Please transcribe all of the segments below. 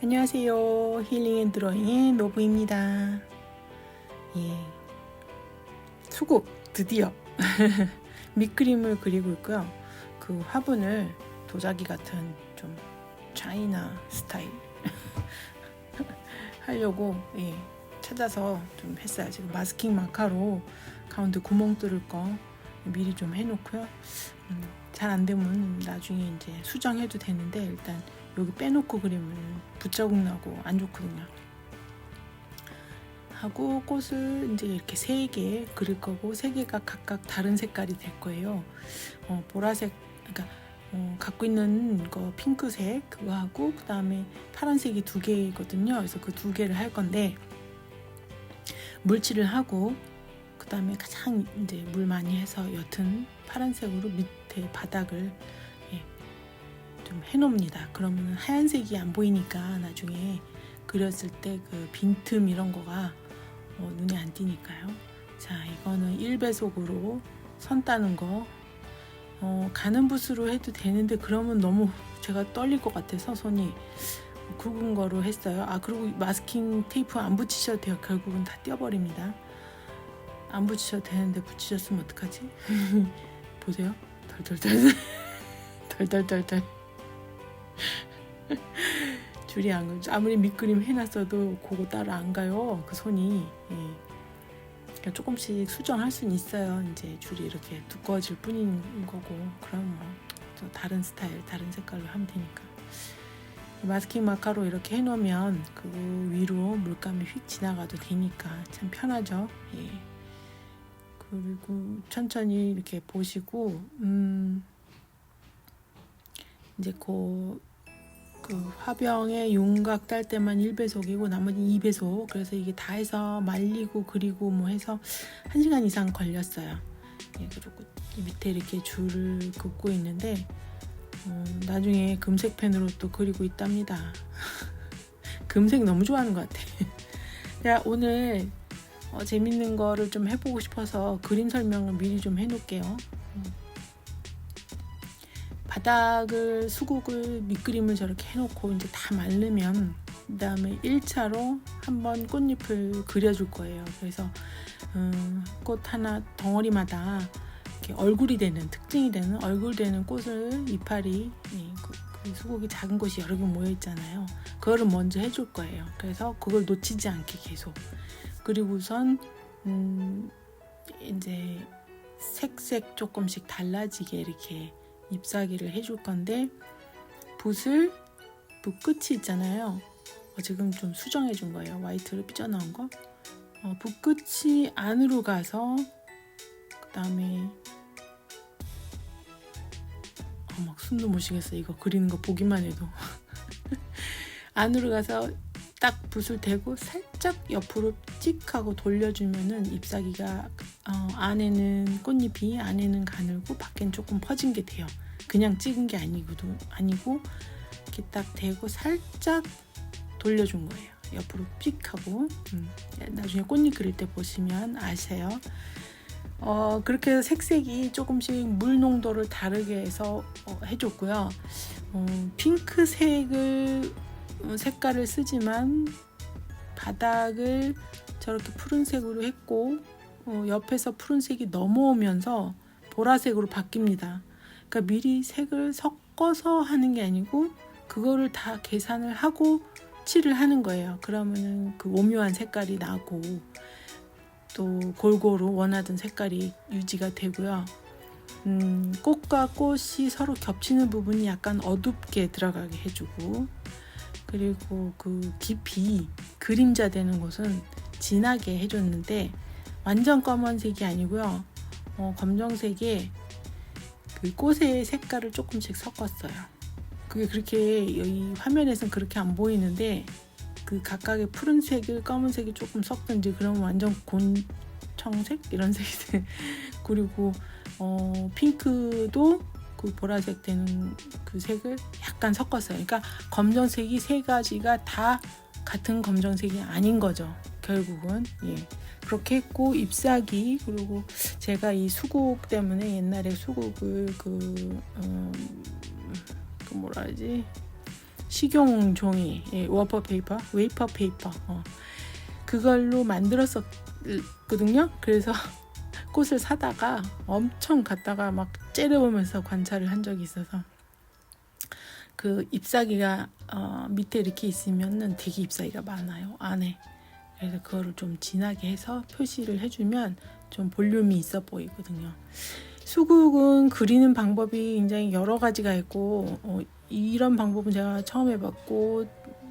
안녕하세요. 힐링앤드로잉의 노부입니다. 예, 수국 드디어 밑그림을 그리고 있고요. 그 화분을 도자기 같은 좀 차이나 스타일 하려고 찾아서 좀 했어요. 지금 마스킹 마카로 가운데 구멍 뚫을 거 미리 좀 해놓고요. 잘 안 되면 나중에 이제 수정해도 되는데 일단 여기 빼놓고 그림을 붓자국 나고 안 좋거든요. 하고 꽃을 이제 이렇게 3개 그릴 거고 3개가 각각 다른 색깔이 될 거예요. 보라색, 그러니까 갖고 있는 거 핑크색 그거 하고 그 다음에 파란색이 2개거든요. 그래서 그 2개를 할 건데 물칠을 하고 그 다음에 가장 이제 물 많이 해서 옅은 파란색으로 밑에 바닥을 좀 해놓습니다. 그러면 하얀색이 안 보이니까 나중에 그렸을 때 그 빈틈 이런 거가 눈에 안 띄니까요. 자, 이거는 1배속으로 선 따는 거 가는 붓으로 해도 되는데 그러면 너무 제가 떨릴 것 같아서 손이 굵은 거로 했어요. 그리고 마스킹 테이프 안 붙이셔도 돼요. 결국은 다 떼어버립니다. 안 붙이셔도 되는데 붙이셨으면 어떡하지? 보세요. 덜덜덜덜 줄이 안 가요. 아무리 밑그림 해놨어도 그거 따라 안 가요. 그 손이. 그러니까 조금씩 수정할 수는 있어요. 이제 줄이 이렇게 두꺼워질 뿐인 거고 그럼 뭐 다른 스타일, 다른 색깔로 하면 되니까. 마스킹 마카로 이렇게 해놓으면 그 위로 물감이 휙 지나가도 되니까 참 편하죠. 그리고 천천히 이렇게 보시고 이제 그 화병에 윤곽 딸 때만 1배속이고 나머지 2배속. 그래서 이게 다 해서 말리고 그리고 뭐 해서 1시간 이상 걸렸어요. 그리고 밑에 이렇게 줄을 긋고 있는데 나중에 금색 펜으로 또 그리고 있답니다. 금색 너무 좋아하는 것 같아. 제가 오늘 재밌는 거를 좀 해보고 싶어서 그림 설명을 미리 좀 해놓을게요. 바닥을 수국을 밑그림을 저렇게 해놓고 이제 다 마르면 그 다음에 1차로 한번 꽃잎을 그려줄 거예요. 그래서 꽃 하나 덩어리마다 이렇게 얼굴이 되는, 특징이 되는 얼굴 되는 꽃을 이파리 그 수국이 작은 꽃이 여러 개 모여 있잖아요. 그거를 먼저 해줄 거예요. 그래서 그걸 놓치지 않게 계속. 그리고선 이제 색색 조금씩 달라지게 이렇게 잎사귀를 해줄 건데 붓 끝이 있잖아요. 지금 좀 수정해 준 거예요. 화이트로 삐져나온 거. 붓 끝이 안으로 가서 그 다음에 막 숨도 못 쉬겠어요. 이거 그리는 거 보기만 해도 안으로 가서 딱 붓을 대고 살짝 옆으로 찍 하고 돌려주면은 잎사귀가 안에는 꽃잎이 안에는 가늘고 밖엔 조금 퍼진 게 돼요. 그냥 찍은 게 아니고 이렇게 딱 대고 살짝 돌려준 거예요. 옆으로 픽 하고 나중에 꽃잎 그릴 때 보시면 아세요. 그렇게 해서 색색이 조금씩 물 농도를 다르게 해서 해줬고요. 색깔을 쓰지만 바닥을 저렇게 푸른색으로 했고 옆에서 푸른색이 넘어오면서 보라색으로 바뀝니다. 그러니까 미리 색을 섞어서 하는 게 아니고 그거를 다 계산을 하고 칠을 하는 거예요. 그러면은 그 오묘한 색깔이 나고 또 골고루 원하던 색깔이 유지가 되고요. 꽃과 꽃이 서로 겹치는 부분이 약간 어둡게 들어가게 해주고 그리고 그 깊이 그림자 되는 곳은 진하게 해줬는데 완전 검은색이 아니고요. 검정색에 그 꽃의 색깔을 조금씩 섞었어요. 그게 그렇게 여기 화면에서는 그렇게 안 보이는데 그 각각의 푸른색을 검은색이 조금 섞든지 그러면 완전 곤청색 이런 색이 돼. 그리고 핑크도 그 보라색 되는 그 색을 약간 섞었어요. 그러니까 검정색이 3가지가 다 같은 검정색이 아닌 거죠. 결국은 그렇게 했고 잎사귀 그리고 제가 이 수국 때문에 옛날에 수국을 식용 종이, 예, 웨이퍼 페이퍼, 그걸로 만들었었거든요. 그래서 꽃을 사다가 엄청 갖다가 막 째려보면서 관찰을 한 적이 있어서, 그 잎사귀가 밑에 이렇게 있으면은 되게 잎사귀가 많아요, 안에. 그래서 그거를 좀 진하게 해서 표시를 해주면 좀 볼륨이 있어 보이거든요. 수국은 그리는 방법이 굉장히 여러 가지가 있고, 이런 방법은 제가 처음 해봤고,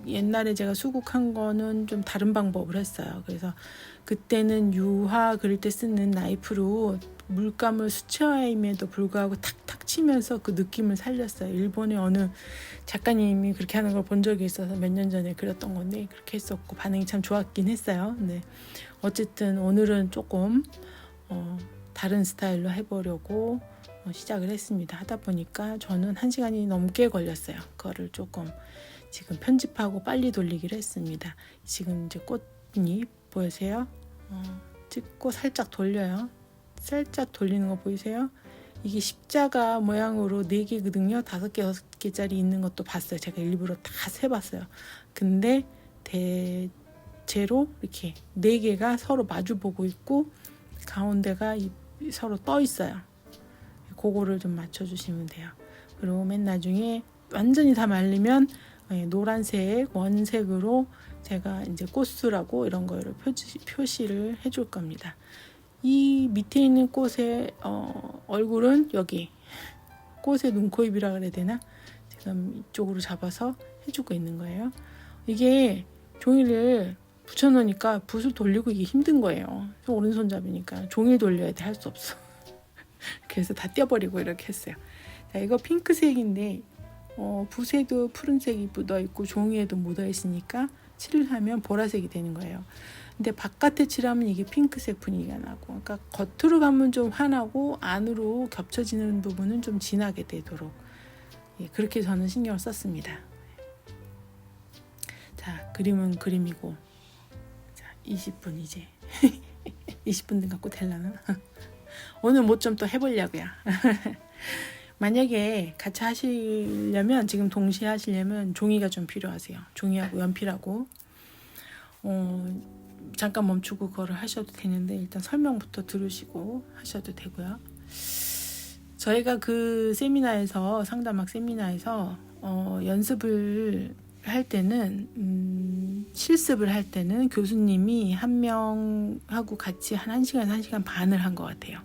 옛날에 제가 수국한 거는 좀 다른 방법을 했어요. 그래서 그때는 유화 그릴 때 쓰는 나이프로 물감을 수채화임에도 불구하고 탁탁 치면서 그 느낌을 살렸어요. 일본의 어느 작가님이 그렇게 하는 걸 본 적이 있어서 몇 년 전에 그렸던 건데, 그렇게 했었고 반응이 참 좋았긴 했어요. 네. 어쨌든 오늘은 조금 다른 스타일로 해보려고 시작을 했습니다. 하다 보니까 저는 1시간이 넘게 걸렸어요. 그거를 조금 지금 편집하고 빨리 돌리기로 했습니다. 지금 이제 꽃잎 보이세요? 찍고 살짝 돌려요. 살짝 돌리는 거 보이세요? 이게 십자가 모양으로 4개거든요. 5개, 6개짜리 있는 것도 봤어요. 제가 일부러 다 세봤어요. 근데 대체로 이렇게 4개가 서로 마주보고 있고 가운데가 서로 떠 있어요. 그거를 좀 맞춰주시면 돼요. 그리고 맨 나중에 완전히 다 말리면 노란색 원색으로 제가 이제 꽃수라고 이런 거를 표시를 해줄 겁니다. 이 밑에 있는 꽃의 얼굴은 여기 꽃의 눈, 코, 입이라 그래야 되나? 지금 이쪽으로 잡아서 해주고 있는 거예요. 이게 종이를 붙여놓으니까 붓을 돌리고 이게 힘든 거예요. 오른손잡이니까 종이 돌려야 돼. 할 수 없어. 그래서 다 떼어버리고 이렇게 했어요. 자, 이거 핑크색인데 붓에도 푸른색이 묻어있고 종이에도 묻어있으니까 칠을 하면 보라색이 되는 거예요. 근데 바깥에 칠하면 이게 핑크색 분위기가 나고, 그러니까 겉으로 가면 좀 환하고 안으로 겹쳐지는 부분은 좀 진하게 되도록, 그렇게 저는 신경을 썼습니다. 자, 그림은 그림이고, 자, 20분 이제 20분 갖고 되려나? 오늘 뭐 좀 또 해보려고요. 만약에 같이 하시려면, 지금 동시에 하시려면 종이가 좀 필요하세요. 종이하고 연필하고. 잠깐 멈추고 그거를 하셔도 되는데, 일단 설명부터 들으시고 하셔도 되고요. 저희가 그 세미나에서, 상담학 세미나에서 연습을 할 때는, 실습을 할 때는 교수님이 한 명하고 같이 한 1시간, 1시간 반을 한 것 같아요.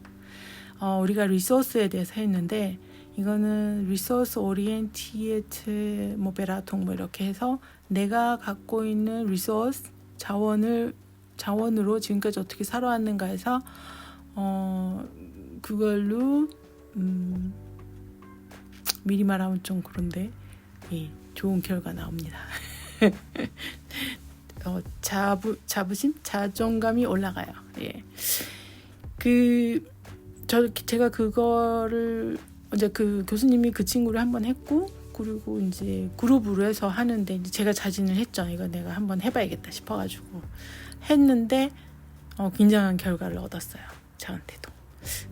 우리가 리소스에 대해서 했는데, 이거는 리소스 오리엔티에트 베라통 이렇게 해서 내가 갖고 있는 리소스 자원으로 지금까지 어떻게 살아왔는가 해서 그걸로 미리 말하면 좀 그런데 좋은 결과 나옵니다. 자부심, 자존감이 올라가요. 예. 제가 그거를 이제 그 교수님이 그 친구를 한번 했고, 그리고 이제 그룹으로 해서 하는데, 이제 제가 자진을 했죠. 이거 내가 한번 해봐야겠다 싶어가지고 했는데 굉장한 결과를 얻었어요. 저한테도.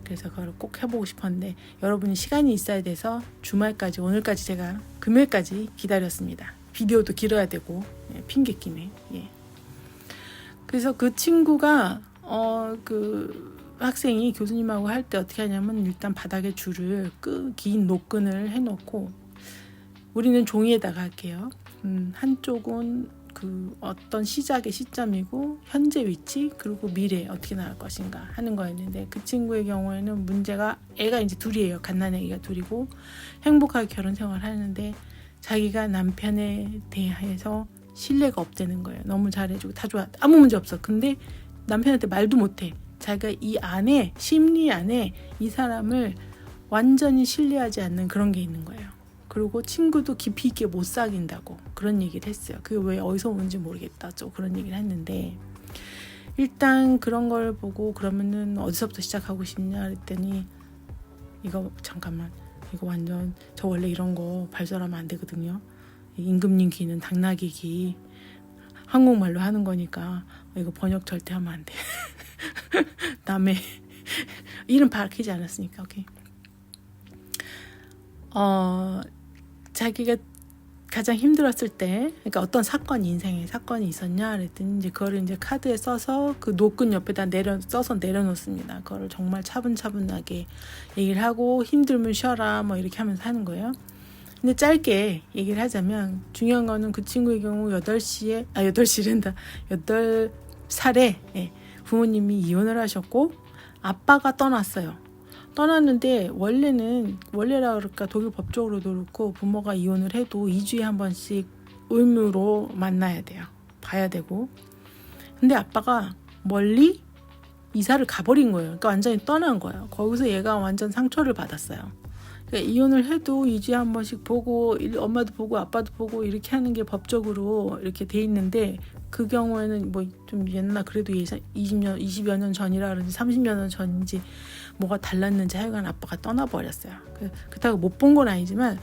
그래서 그걸 꼭 해보고 싶었는데, 여러분이 시간이 있어야 돼서 주말까지, 오늘까지 제가 금요일까지 기다렸습니다. 비디오도 길어야 되고, 핑계김에. 그래서 그 친구가 그 학생이 교수님하고 할 때 어떻게 하냐면, 일단 바닥에 줄을 긴 노끈을 해놓고, 우리는 종이에다가 할게요. 한쪽은 그 어떤 시작의 시점이고, 현재 위치, 그리고 미래 어떻게 나갈 것인가 하는 거였는데, 그 친구의 경우에는 문제가, 애가 이제 둘이에요. 갓난아기가 둘이고 행복하게 결혼 생활을 하는데, 자기가 남편에 대해서 신뢰가 없다는 거예요. 너무 잘해주고 다 좋아, 아무 문제 없어. 근데 남편한테 말도 못해. 자기가 이 안에, 심리 안에 이 사람을 완전히 신뢰하지 않는 그런 게 있는 거예요. 그리고 친구도 깊이 있게 못 사귄다고 그런 얘기를 했어요. 그게 왜 어디서 오는지 모르겠다, 그런 얘기를 했는데, 일단 그런 걸 보고 그러면은 어디서부터 시작하고 싶냐 그랬더니, 이거 잠깐만, 이거 완전 저 원래 이런 거 발설하면 안 되거든요. 임금님 귀는 당나귀 귀, 한국말로 하는 거니까 이거 번역 절대 하면 안 돼. 남의 이름 밝히지 않았으니까. 오케이. 자기가 가장 힘들었을 때, 그러니까 어떤 사건이 인생에 사건이 있었냐 그랬더니 이제 그거를 이제 카드에 써서 그 노끈 옆에다 써서 내려놓습니다. 그거를 정말 차분차분하게 얘기를 하고 힘들면 쉬어라 뭐 이렇게 하면서 하는 거예요. 근데 짧게 얘기를 하자면 중요한 거는 그 친구의 경우 8살에 부모님이 이혼을 하셨고 아빠가 떠났어요. 떠났는데 원래라 그럴까 독일 법적으로도 그렇고 부모가 이혼을 해도 2주에 한 번씩 의무로 만나야 돼요. 봐야 되고. 근데 아빠가 멀리 이사를 가버린 거예요. 그러니까 완전히 떠난 거예요. 거기서 얘가 완전 상처를 받았어요. 그러니까 이혼을 해도 2주에 한 번씩 보고 엄마도 보고 아빠도 보고 이렇게 하는 게 법적으로 이렇게 돼 있는데 그 경우에는 뭐 좀 옛날 그래도 20여 년 전이라 그런지 30여 년 전인지 뭐가 달랐는지 하여간 아빠가 떠나버렸어요. 그렇다고 못 본 건 아니지만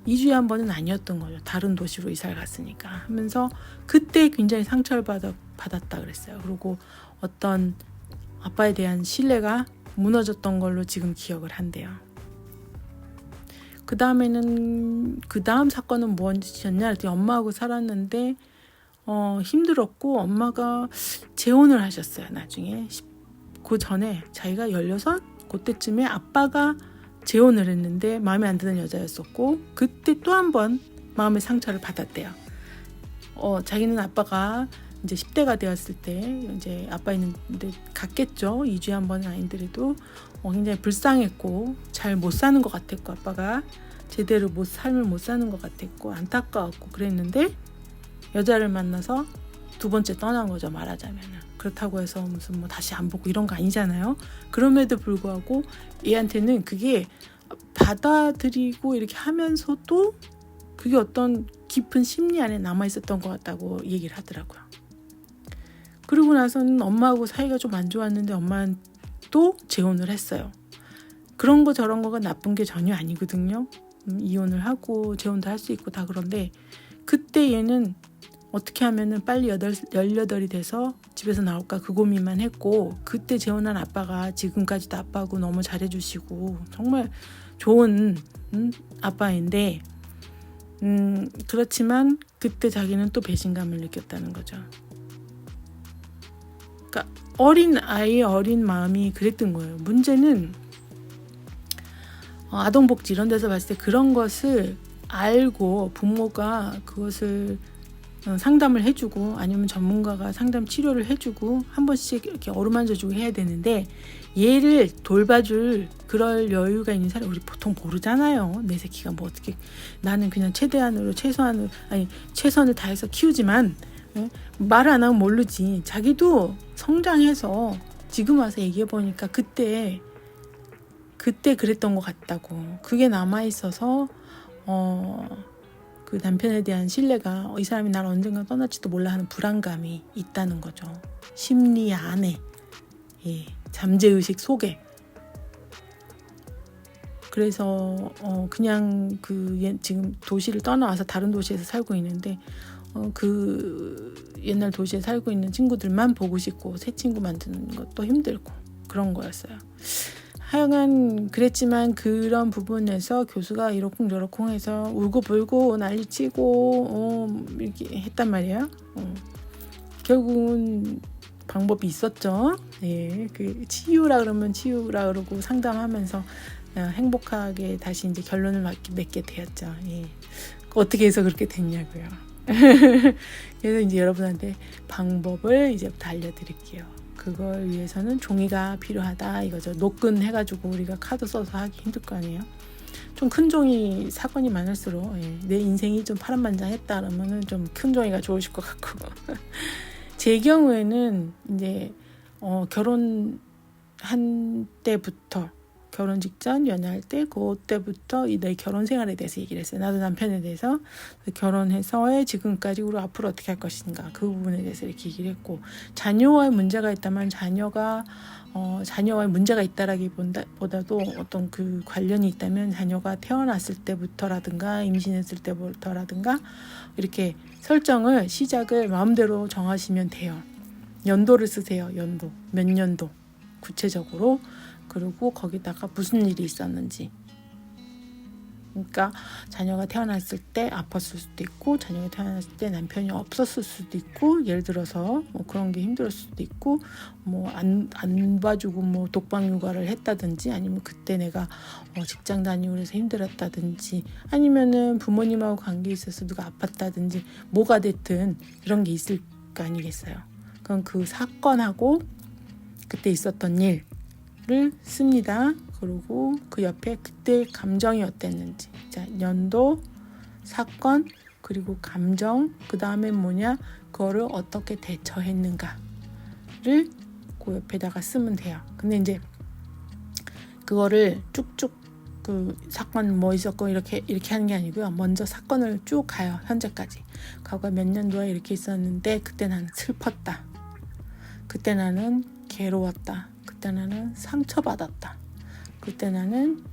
2주에 한 번은 아니었던 거죠. 다른 도시로 이사를 갔으니까 하면서 그때 굉장히 상처를 받았다 그랬어요. 그리고 어떤 아빠에 대한 신뢰가 무너졌던 걸로 지금 기억을 한대요. 그 다음 사건은 무엇이었냐 했더니 엄마하고 살았는데 힘들었고 엄마가 재혼을 하셨어요. 나중에 그 전에 자기가 16 그때쯤에 아빠가 재혼을 했는데 마음에 안 드는 여자였었고 그때 또 한 번 마음의 상처를 받았대요. 자기는 아빠가 이제 10대가 되었을 때 이제 아빠 있는데 갔겠죠. 2주에 한 번은 아니더라도 굉장히 불쌍했고 잘 못 사는 것 같았고 아빠가 제대로 삶을 못 사는 것 같았고 안타까웠고 그랬는데 여자를 만나서 두 번째 떠난 거죠. 말하자면은. 그렇다고 해서 무슨 뭐 다시 안 보고 이런 거 아니잖아요. 그럼에도 불구하고 얘한테는 그게 받아들이고 이렇게 하면서도 그게 어떤 깊은 심리 안에 남아 있었던 것 같다고 얘기를 하더라고요. 그러고 나서는 엄마하고 사이가 좀 안 좋았는데 엄마는 또 재혼을 했어요. 그런 거 저런 거가 나쁜 게 전혀 아니거든요. 이혼을 하고 재혼도 할 수 있고 다 그런데 그때 얘는 어떻게 하면은 빨리 18이 돼서 집에서 나올까 그 고민만 했고 그때 재혼한 아빠가 지금까지도 아빠하고 너무 잘해주시고 정말 좋은 아빠인데 그렇지만 그때 자기는 또 배신감을 느꼈다는 거죠. 그러니까 어린 마음이 그랬던 거예요. 문제는 아동복지 이런 데서 봤을 때 그런 것을 알고 부모가 그것을 상담을 해주고 아니면 전문가가 상담 치료를 해주고 한 번씩 이렇게 어루만져주고 해야 되는데 얘를 돌봐줄 그럴 여유가 있는 사람이 우리 보통 모르잖아요. 내 새끼가 뭐 어떻게 나는 그냥 최선을 다해서 키우지만 말을 안 하면 모르지. 자기도 성장해서 지금 와서 얘기해보니까 그때 그랬던 것 같다고. 그게 남아있어서 그 남편에 대한 신뢰가 이 사람이 나를 언젠가 떠날지도 몰라 하는 불안감이 있다는 거죠. 심리 안에 잠재의식 속에. 그래서 그냥 지금 도시를 떠나와서 다른 도시에서 살고 있는데 그 옛날 도시에 살고 있는 친구들만 보고 싶고 새 친구 만드는 것도 힘들고 그런 거였어요. 하여간 그랬지만 그런 부분에서 교수가 이러쿵저러쿵 해서 울고불고 난리치고 이렇게 했단 말이에요. 결국은 방법이 있었죠. 그 치유라 그러고 상담하면서 행복하게 다시 이제 결론을 맺게 되었죠. 어떻게 해서 그렇게 됐냐고요. 그래서 이제 여러분한테 방법을 이제부터 알려드릴게요. 그걸 위해서는 종이가 필요하다 이거죠. 노끈 해가지고 우리가 카드 써서 하기 힘들 거 아니에요. 좀 큰 종이 사건이 많을수록 내 인생이 좀 파란만장했다 그러면은 좀 큰 종이가 좋으실 것 같고 제 경우에는 이제 결혼한 때부터 결혼 직전 연애할 때 그때부터 내 결혼 생활에 대해서 얘기를 했어요. 나도 남편에 대해서 결혼해서의 지금까지 우리 앞으로 어떻게 할 것인가 그 부분에 대해서 이렇게 얘기를 했고 자녀와의 문제가 있다면 자녀와의 문제가 있다라기보다도 어떤 그 관련이 있다면 자녀가 태어났을 때부터라든가 임신했을 때부터라든가 이렇게 시작을 마음대로 정하시면 돼요. 연도를 쓰세요. 몇 년도 구체적으로. 그리고 거기다가 무슨 일이 있었는지 그러니까 자녀가 태어났을 때 아팠을 수도 있고, 자녀가 태어났을 때 남편이 없었을 수도 있고, 예를 들어서 뭐 그런 게 힘들었을 수도 있고, 뭐 안 봐주고 뭐 독방 육아를 했다든지, 아니면 그때 내가 직장 다니고 그래서 힘들었다든지, 아니면은 부모님하고 관계에 있어서 누가 아팠다든지, 뭐가 됐든 이런 게 있을 거 아니겠어요. 그럼 그 사건하고 그때 있었던 일을 씁니다. 그리고 그 옆에 그때 감정이 어땠는지, 자, 연도, 사건, 그리고 감정, 그 다음에 뭐냐, 그거를 어떻게 대처했는가를 그 옆에다가 쓰면 돼요. 근데 이제 그거를 쭉쭉 그 사건 뭐 있었고 이렇게 하는 게 아니고요. 먼저 사건을 쭉 가요. 현재까지. 과거 몇 년도에 이렇게 있었는데 그때 나는 슬펐다. 그때 나는 괴로웠다. 그때 나는 상처받았다. 그때 나는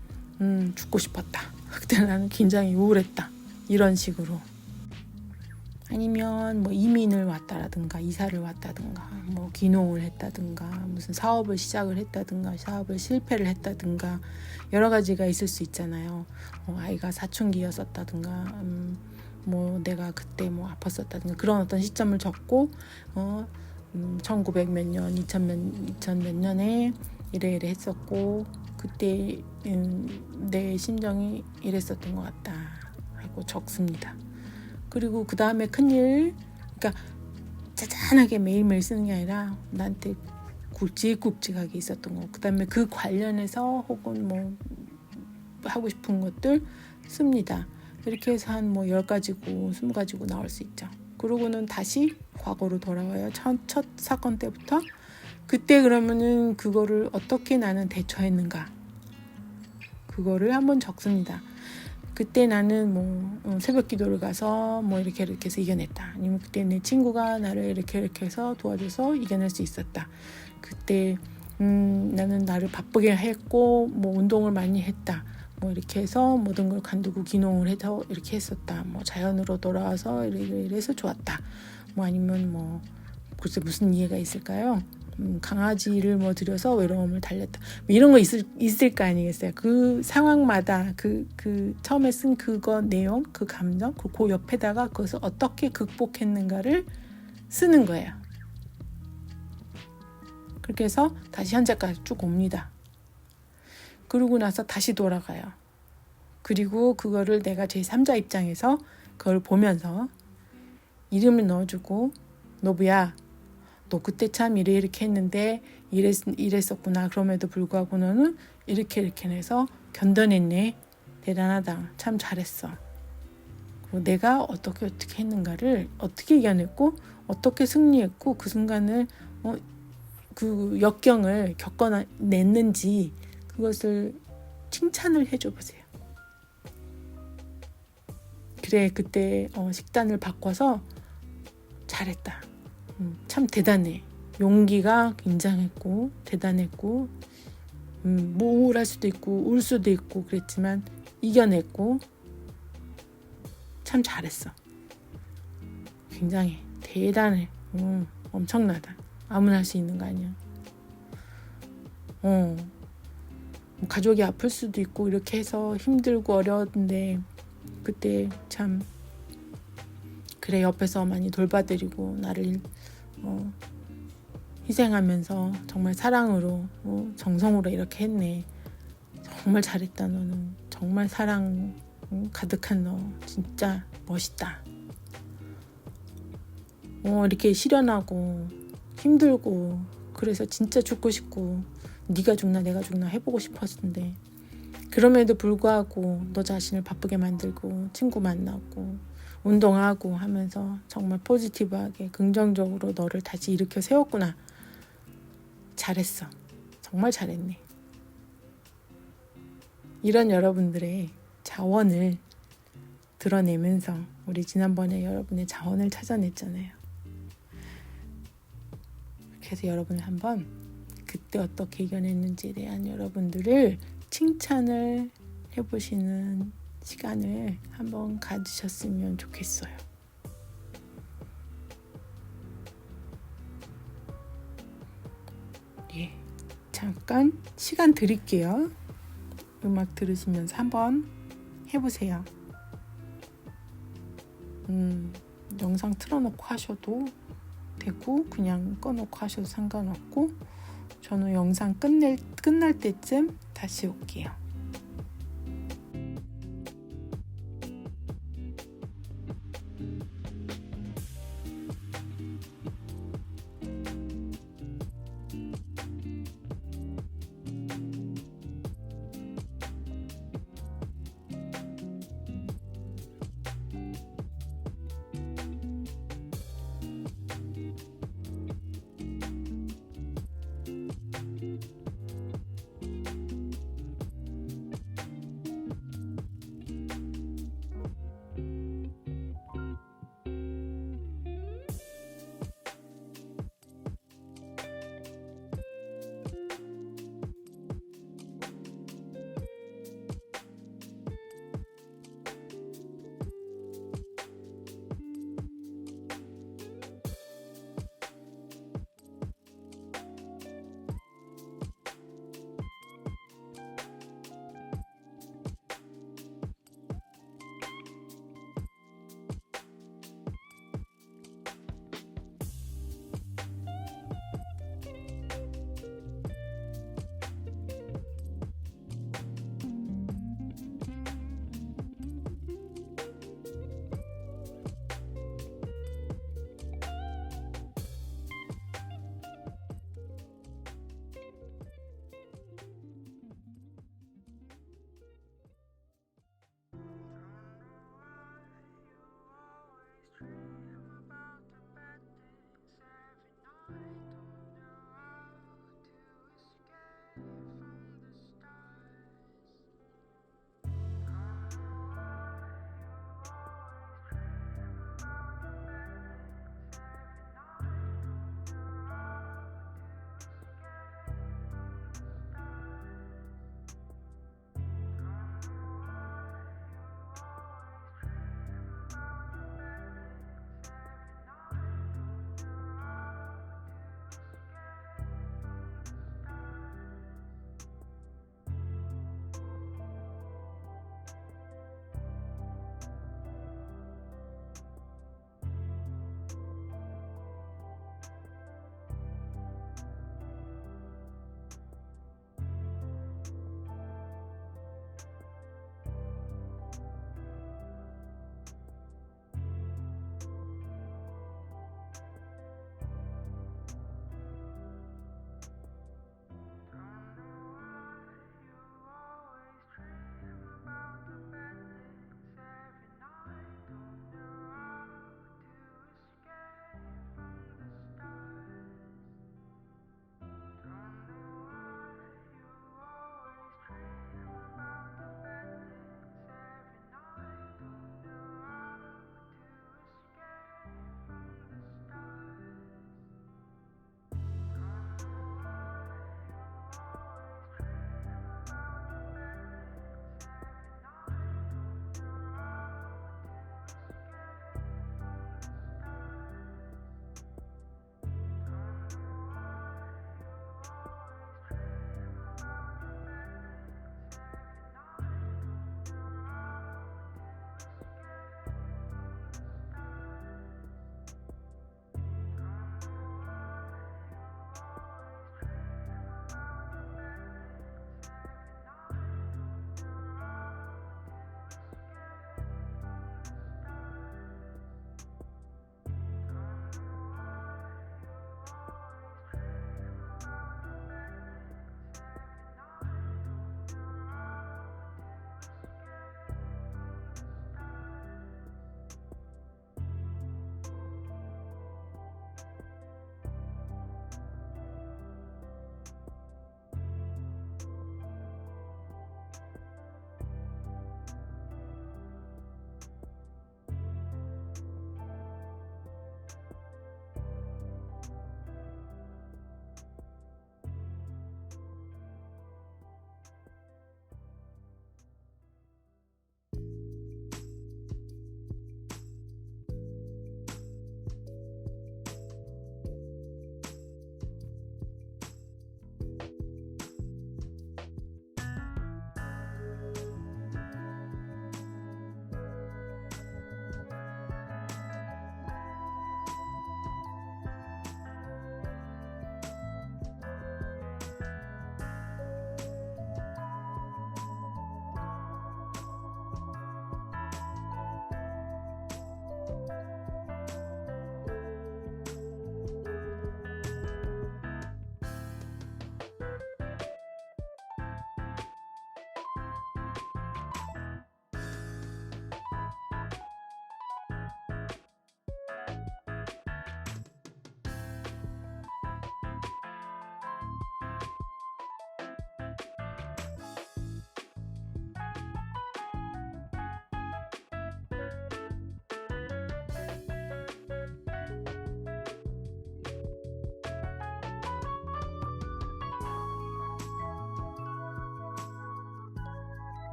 죽고 싶었다. 그때 나는 굉장히 우울했다. 이런 식으로. 아니면 뭐 이민을 왔다라든가 이사를 왔다든가 뭐 귀농을 했다든가 무슨 사업을 시작을 했다든가 사업을 실패를 했다든가 여러 가지가 있을 수 있잖아요. 아이가 사춘기였었다든가 뭐 내가 그때 뭐 아팠었다든가 그런 어떤 시점을 적고 1900 몇 년, 2000 몇 년에 이래 했었고 그때 내 심정이 이랬었던 것 같다 하고 적습니다. 그리고 그 다음에 큰일, 그러니까 짜잔하게 매일매일 쓰는 게 아니라 나한테 굵직굵직하게 있었던 거, 그 다음에 그 관련해서 혹은 뭐 하고 싶은 것들 씁니다. 이렇게 해서 한 뭐 10가지고 20가지고 나올 수 있죠. 그러고는 다시 과거로 돌아와요. 첫 사건 때부터. 그때 그러면은 그거를 어떻게 나는 대처했는가, 그거를 한번 적습니다. 그때 나는 뭐 새벽 기도를 가서 뭐 이렇게 해서 이겨냈다. 아니면 그때 내 친구가 나를 이렇게 해서 도와줘서 이겨낼 수 있었다. 그때 나는 나를 바쁘게 했고 뭐 운동을 많이 했다. 뭐 이렇게 해서 모든 걸 간두고 귀농을 해서 이렇게 했었다. 뭐 자연으로 돌아와서 이래서 좋았다. 뭐 아니면 뭐 글쎄 무슨 이해가 있을까요? 강아지를 뭐 들여서 외로움을 달랬다. 뭐 이런 거 있을 거 아니겠어요. 그 상황마다 그 처음에 쓴 그거 내용, 그 감정, 그 옆에다가 그것을 어떻게 극복했는가를 쓰는 거예요. 그렇게 해서 다시 현재까지 쭉 옵니다. 그러고 나서 다시 돌아가요. 그리고 그거를 내가 제3자 입장에서 그걸 보면서 이름을 넣어주고, 노부야, 너 그때 참 이렇게 했는데 이랬었구나. 그럼에도 불구하고 너는 이렇게 해서 견뎌냈네. 대단하다. 참 잘했어. 그리고 내가 어떻게 했는가를 어떻게 이겨냈고 어떻게 승리했고 그 순간을 그 역경을 겪어냈는지 그것을 칭찬을 해줘 보세요. 그래, 그때 식단을 바꿔서 잘했다. 참 대단해. 용기가 굉장했고 대단했고 뭐 우울할 수도 있고 울 수도 있고 그랬지만 이겨냈고 참 잘했어. 굉장해. 대단해. 엄청나다. 아무나 할 수 있는 거 아니야. 뭐 가족이 아플 수도 있고 이렇게 해서 힘들고 어려웠는데 그때 참 그래 옆에서 많이 돌봐드리고 나를 희생하면서 정말 사랑으로 정성으로 이렇게 했네. 정말 잘했다. 너는 정말 사랑 가득한 너 진짜 멋있다. 이렇게 시련하고 힘들고 그래서 진짜 죽고 싶고 네가 죽나 내가 죽나 해보고 싶었는데 그럼에도 불구하고 너 자신을 바쁘게 만들고 친구 만나고 운동하고 하면서 정말 포지티브하게 긍정적으로 너를 다시 일으켜 세웠구나. 잘했어. 정말 잘했네. 이런 여러분들의 자원을 드러내면서 우리 지난번에 여러분의 자원을 찾아냈잖아요. 그래서 여러분을 한번 그때 어떻게 이겨냈는지에 대한 여러분들을 칭찬을 해보시는 시간을 한번 가지셨으면 좋겠어요. 예, 잠깐 시간 드릴게요. 음악 들으시면서 한번 해보세요. 영상 틀어놓고 하셔도 되고 그냥 꺼놓고 하셔도 상관없고, 저는 영상 끝날 때쯤 다시 올게요.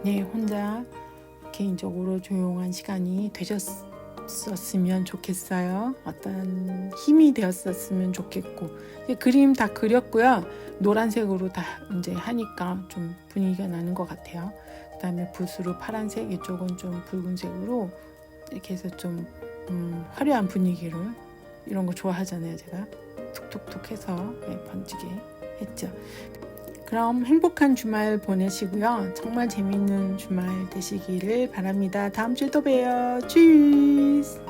네, 혼자 개인적으로 조용한 시간이 되셨었으면 좋겠어요. 어떤 힘이 되었었으면 좋겠고, 그림 다 그렸고요. 노란색으로 다 이제 하니까 좀 분위기가 나는 것 같아요. 그 다음에 붓으로 파란색, 이쪽은 좀 붉은색으로 이렇게 해서 좀 화려한 분위기로, 이런 거 좋아하잖아요. 제가 툭툭툭 해서 번지게 했죠. 그럼 행복한 주말 보내시고요. 정말 재밌는 주말 되시기를 바랍니다. 다음 주에 또 봬요. 츄스!